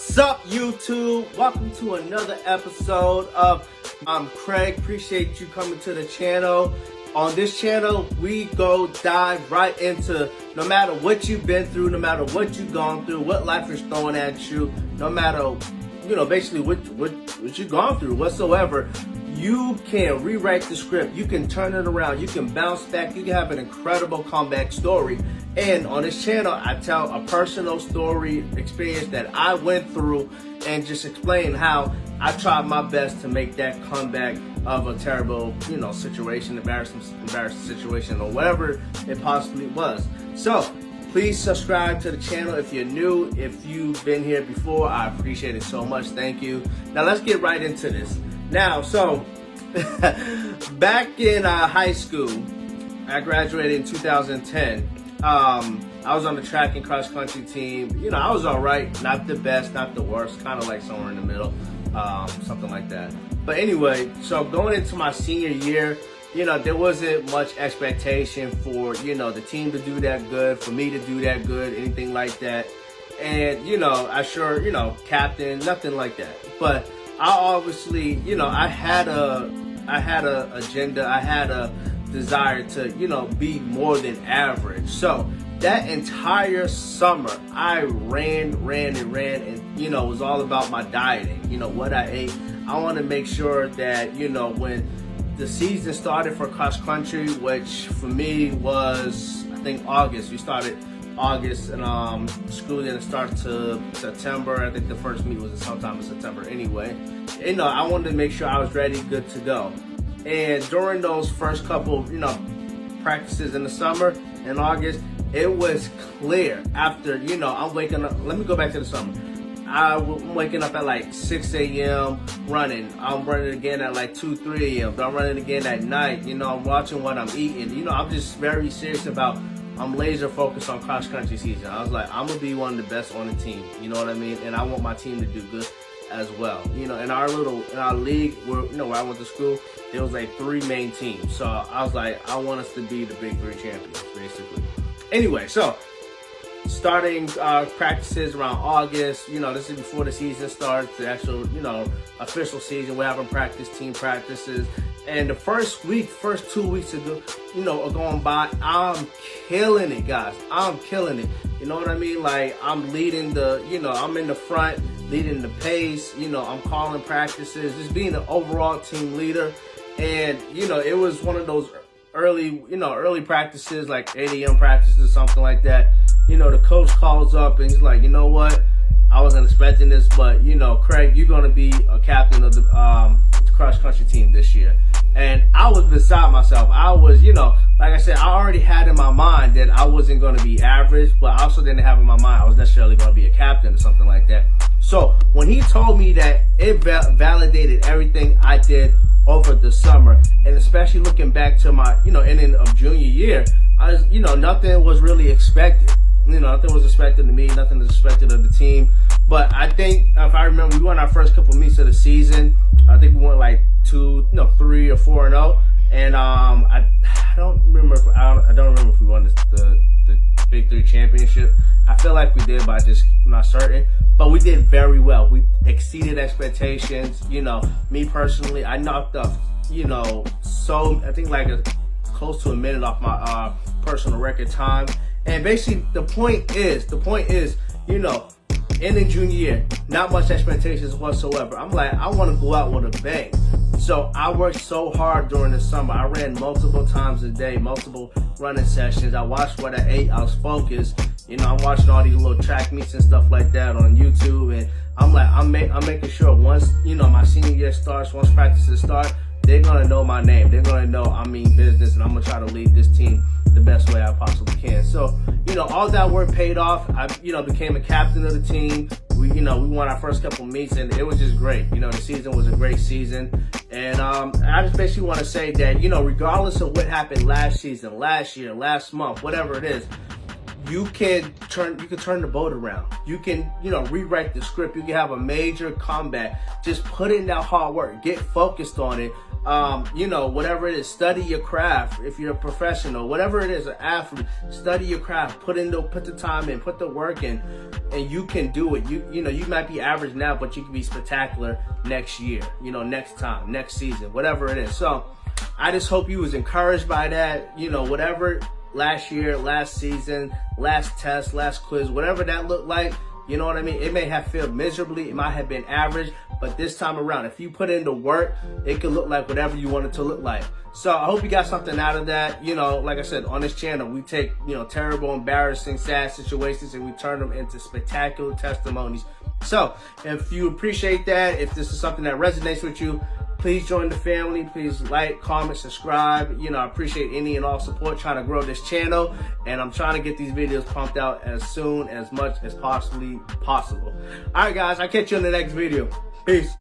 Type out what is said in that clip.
Sup YouTube, welcome to another episode of I'm Craig. Appreciate you coming to the channel. On this channel we go dive right into no matter what you've been through, no matter what you've gone through, what life is throwing at you, no matter basically what you've gone through whatsoever. You can rewrite the script, you can turn it around, you can bounce back, you can have an incredible comeback story. And on this channel, I tell a personal story experience that I went through and just explain how I tried my best to make that comeback of a terrible, situation, embarrassing situation, or whatever it possibly was. So please subscribe to the channel if you're new. If you've been here before, I appreciate it so much. Thank you. Now let's get right into this. Now, so back in high school, I graduated in 2010. I was on the track and cross country team. I was all right, not the best, not the worst, kind of like somewhere in the middle, something like that. But anyway, so going into my senior year, there wasn't much expectation for, the team to do that good, for me to do that good, anything like that. And, captain, nothing like that. But I obviously, I had a agenda, I had a desire to, be more than average. So that entire summer, I ran, and, it was all about my dieting, what I ate. I want to make sure that, when the season started for cross country, which for me was, I think, August. We started August, and school didn't start to September. I think the first meet was sometime in September anyway. I wanted to make sure I was ready, good to go. And during those first couple, practices in the summer, in August, it was clear after, I'm waking up. Let me go back to the summer. I'm waking up at like 6 a.m. running. I'm running again at like 2, 3 a.m. I'm running again at night. I'm watching what I'm eating. I'm just very serious about, I'm laser focused on cross country season. I was like, I'm going to be one of the best on the team. You know what I mean? And I want my team to do good as well. In our league where I went to school, there was like 3 main teams. So I was like, I want us to be the big 3 champions, basically. Anyway, so starting practices around August, this is before the season starts, the actual, official season. We're having team practices. And the first 2 weeks ago, are going by, I'm killing it, guys. I'm killing it. You know what I mean? Like, I'm leading I'm in the front, leading the pace. I'm calling practices, just being an overall team leader. And, it was one of those early practices, like 8 a.m. practices or something like that. The coach calls up and he's like, you know what? I wasn't expecting this, but, Craig, you're going to be a captain of the cross country team this year. And I was beside myself. I was, like I said, I already had in my mind that I wasn't going to be average, but I also didn't have in my mind I was necessarily going to be a captain or something like that. So when he told me that, it validated everything I did over the summer, and especially looking back to my, ending of junior year, I was, nothing was really expected. Nothing was expected of me, nothing was expected of the team. But I think, if I remember, we won our first couple meets of the season. I think we won like 3 or 4-0. And I don't remember if we won the Big 3 championship. I feel like we did, but I'm not certain. But we did very well. We exceeded expectations. Me personally, I knocked up, I think like close to a minute off my personal record time. And basically, the point is, in the junior year, not much expectations whatsoever. I'm like, I want to go out with a bang. So I worked so hard during the summer. I ran multiple times a day, multiple running sessions. I watched what I ate. I was focused. I'm watching all these little track meets and stuff like that on YouTube. And I'm like, I'm making sure once, my senior year starts, once practices start, they're going to know my name. They're going to know I mean business, and I'm going to try to lead this team the best way I possibly can. So, all that work paid off. I, became a captain of the team. We won our first couple meets, and it was just great. The season was a great season. And I just basically want to say that, regardless of what happened last season, last year, last month, whatever it is, you can turn the boat around. You can, rewrite the script. You can have a major comeback. Just put in that hard work. Get focused on it. whatever it is, study your craft. If you're a professional, whatever it is, an athlete, study your craft, put the time in, put the work in, and you can do it. You might be average now, but you can be spectacular next year, next time, next season, whatever it is. So I just hope you was encouraged by that, whatever last year, last season, last test, last quiz, whatever that looked like. You know what I mean? It may have failed miserably. It might have been average. But this time around, if you put in the work, it can look like whatever you want it to look like. So I hope you got something out of that. Like I said, on this channel, we take, terrible, embarrassing, sad situations and we turn them into spectacular testimonies. So if you appreciate that, if this is something that resonates with you, please join the family. Please like, comment, subscribe. I appreciate any and all support trying to grow this channel. And I'm trying to get these videos pumped out as soon, as much as possibly possible. All right, guys, I'll catch you in the next video. Peace.